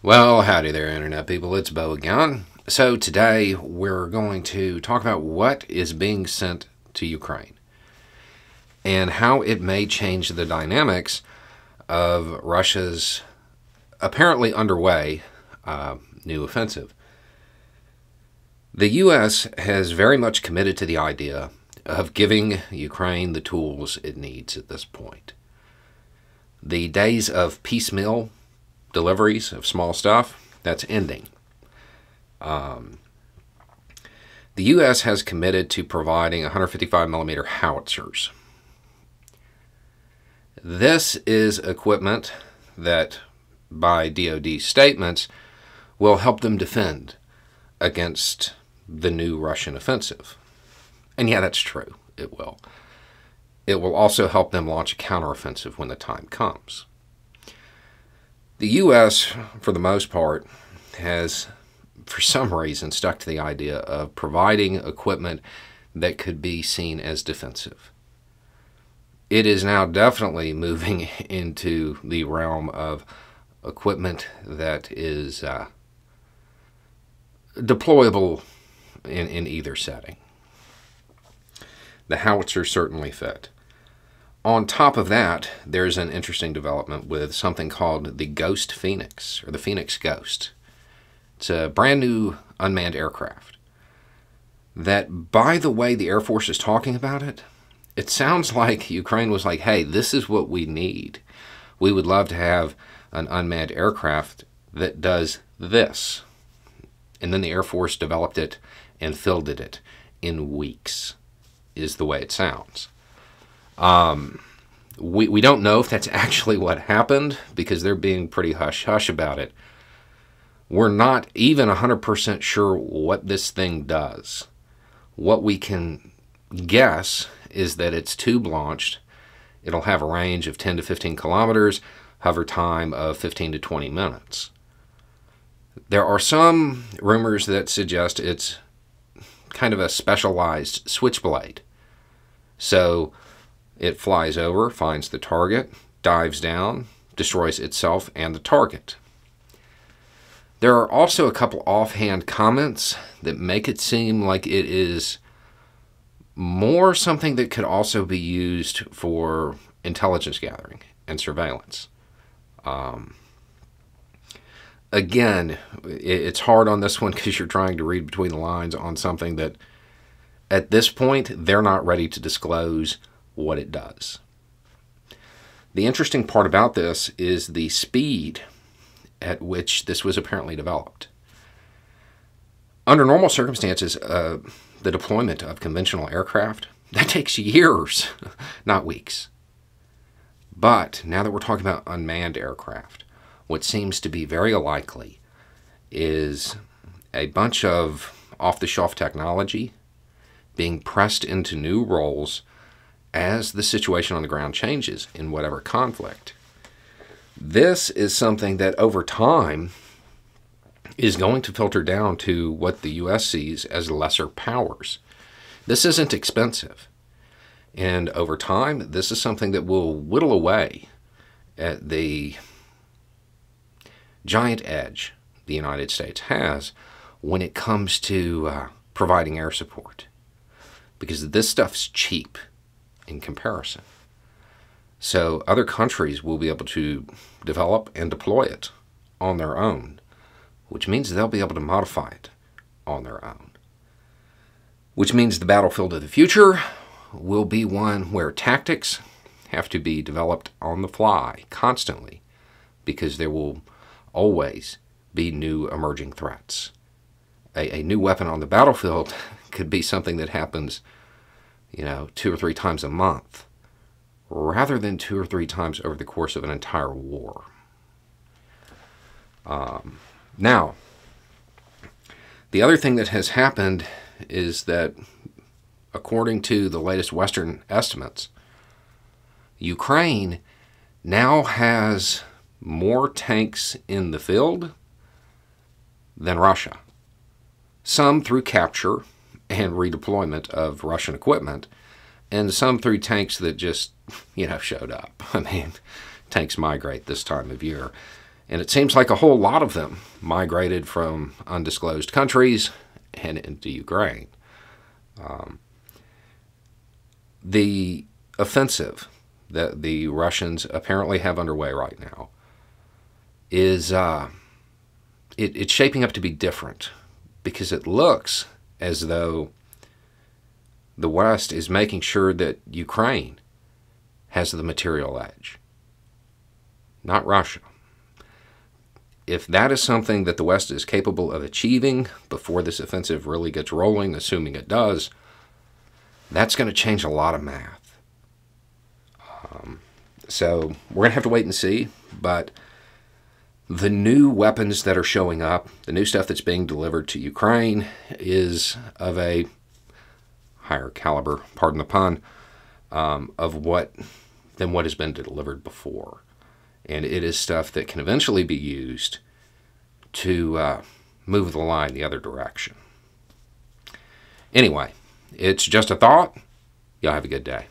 Well, howdy there, Internet people. It's Bo again. So, today we're going to talk about what is being sent to Ukraine and how it may change the dynamics of Russia's apparently underway new offensive. The U.S. has very much committed to the idea of giving Ukraine the tools it needs at this point. The days of piecemeal deliveries of small stuff, that's ending. The U.S. has committed to providing 155mm howitzers. This is equipment that, by DoD statements, will help them defend against the new Russian offensive. And yeah, that's true. It will. It will also help them launch a counteroffensive when the time comes. The U.S., for the most part, has, for some reason, stuck to the idea of providing equipment that could be seen as defensive. It is now definitely moving into the realm of equipment that is deployable in either setting. The howitzers certainly fit. On top of that, there's an interesting development with something called the Ghost Phoenix, or the Phoenix Ghost. It's a brand new unmanned aircraft that, by the way the Air Force is talking about it, it sounds like Ukraine was like, hey, this is what we need. We would love to have an unmanned aircraft that does this. And then the Air Force developed it and fielded it in weeks, is the way it sounds. We don't know if that's actually what happened because they're being pretty hush-hush about it. We're not even 100% sure what this thing does. What we can guess is that it's tube-launched. It'll have a range of 10 to 15 kilometers, hover time of 15 to 20 minutes. There are some rumors that suggest it's kind of a specialized switchblade. So it flies over, finds the target, dives down, destroys itself and the target. There are also a couple offhand comments that make it seem like it is more something that could also be used for intelligence gathering and surveillance. Again, it's hard on this one because you're trying to read between the lines on something that, at this point, they're not ready to disclose what it does. The interesting part about this is the speed at which this was apparently developed. Under normal circumstances, the deployment of conventional aircraft, that takes years, not weeks. But now that we're talking about unmanned aircraft, what seems to be very likely is a bunch of off-the-shelf technology being pressed into new roles as the situation on the ground changes in whatever conflict. This is something that over time is going to filter down to what the U.S. sees as lesser powers. This isn't expensive. And over time, this is something that will whittle away at the giant edge the United States has when it comes to providing air support. Because this stuff's cheap in comparison. So other countries will be able to develop and deploy it on their own, which means they'll be able to modify it on their own. Which means the battlefield of the future will be one where tactics have to be developed on the fly constantly, because there will always be new emerging threats. A new weapon on the battlefield could be something that happens, 2 or 3 times a month, rather than 2 or 3 times over the course of an entire war. Now, the other thing that has happened is that, according to the latest Western estimates, Ukraine now has more tanks in the field than Russia. Some through capture and redeployment of Russian equipment, and some through tanks that just, showed up. I mean, tanks migrate this time of year. And it seems like a whole lot of them migrated from undisclosed countries and into Ukraine. The offensive that the Russians apparently have underway right now is it's shaping up to be different, because it looks as though the West is making sure that Ukraine has the material edge, not Russia. If that is something that the West is capable of achieving before this offensive really gets rolling, assuming it does, that's going to change a lot of math. So we're going to have to wait and see, but the new weapons that are showing up, the new stuff that's being delivered to Ukraine, is of a higher caliber, pardon the pun, than what has been delivered before. And it is stuff that can eventually be used to move the line the other direction. Anyway, it's just a thought. Y'all have a good day.